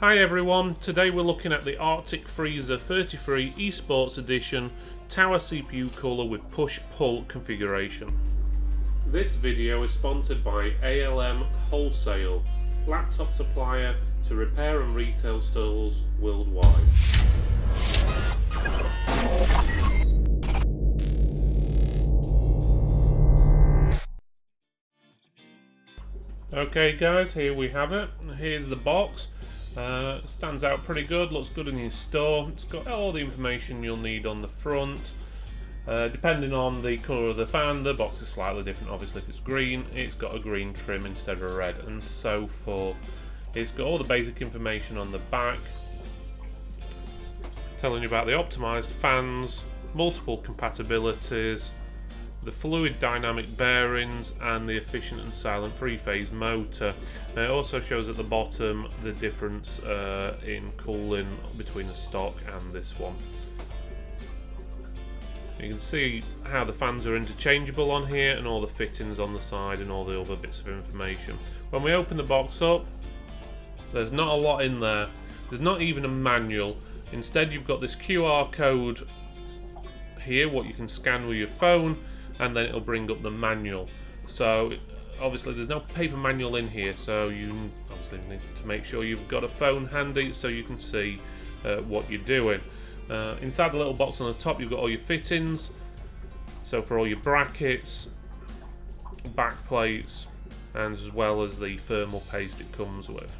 Hi everyone, today we're looking at the Arctic Freezer 33 eSports Edition Tower CPU cooler with push-pull configuration. This video is sponsored by ALM Wholesale, laptop supplier to repair and retail stores worldwide. Okay guys, here we have it. Here's the box. Stands out pretty good, looks good in your store. It's got all the information you'll need on the front. Depending on the colour of the fan, the box is slightly different. Obviously if it's green, it's got a green trim instead of a red, and so forth. It's got all the basic information on the back, telling you about the optimised fans, multiple compatibilities, the fluid dynamic bearings, and the efficient and silent three-phase motor. It also shows at the bottom the difference in cooling between the stock and this one. You can see how the fans are interchangeable on here, and all the fittings on the side and all the other bits of information. When we open the box up, there's not a lot in there. There's not even a manual. Instead you've got this QR code here, what you can scan with your phone, and then it'll bring up the manual. So obviously there's no paper manual in here, so you obviously need to make sure you've got a phone handy so you can see what you're doing. Inside the little box on the top you've got all your fittings, so for all your brackets, back plates, and as well as the thermal paste it comes with.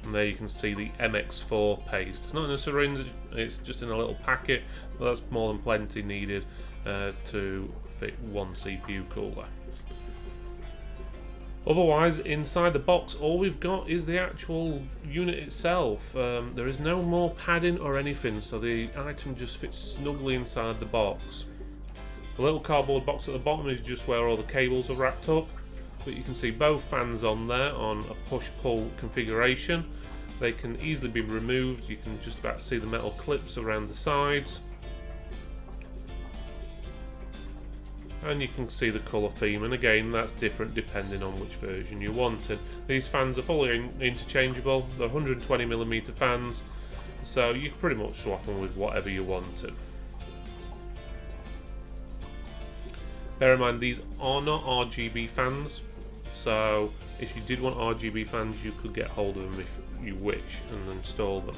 And there you can see the MX4 paste. It's not in a syringe, it's just in a little packet, but that's more than plenty needed to fit one CPU cooler. Otherwise, inside the box, all we've got is the actual unit itself. There is no more padding or anything, so the item just fits snugly inside the box. The little cardboard box at the bottom is just where all the cables are wrapped up. But you can see both fans on there on a push-pull configuration. They can easily be removed. You can just about see the metal clips around the sides. And you can see the colour theme, and again that's different depending on which version you wanted. These fans are fully interchangeable. They're 120mm fans, so you can pretty much swap them with whatever you wanted. Bear in mind these are not RGB fans, so if you did want RGB fans you could get hold of them if you wish and install them.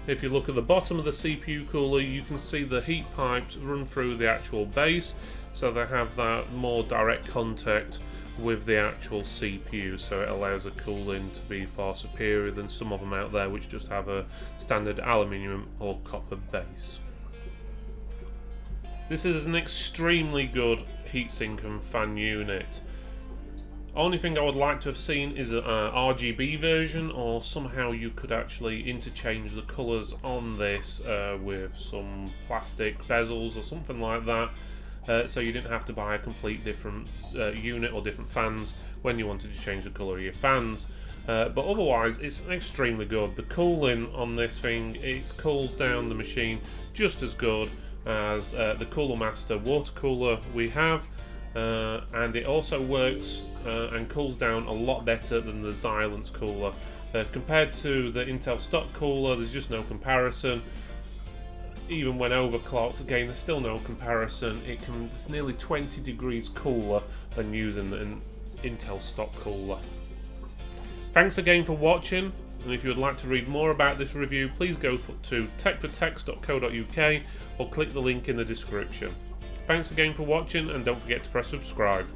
If you look at the bottom of the CPU cooler, you can see the heat pipes run through the actual base, so they have that more direct contact with the actual CPU, so it allows the cooling to be far superior than some of them out there which just have a standard aluminium or copper base. This is an extremely good heatsink and fan unit. Only thing I would like to have seen is an RGB version, or somehow you could actually interchange the colours on this with some plastic bezels or something like that, so you didn't have to buy a complete different unit or different fans when you wanted to change the colour of your fans. But otherwise it's extremely good. The cooling on this thing, it cools down the machine just as good as the Cooler Master water cooler we have, and it also works and cools down a lot better than the Xilinx cooler. Compared to the Intel stock cooler, there's just no comparison. Even when overclocked, again, there's still no comparison. It's nearly 20 degrees cooler than using an Intel stock cooler. Thanks again for watching, and if you would like to read more about this review, please go to techfortex.co.uk or click the link in the description. Thanks again for watching, and don't forget to press subscribe.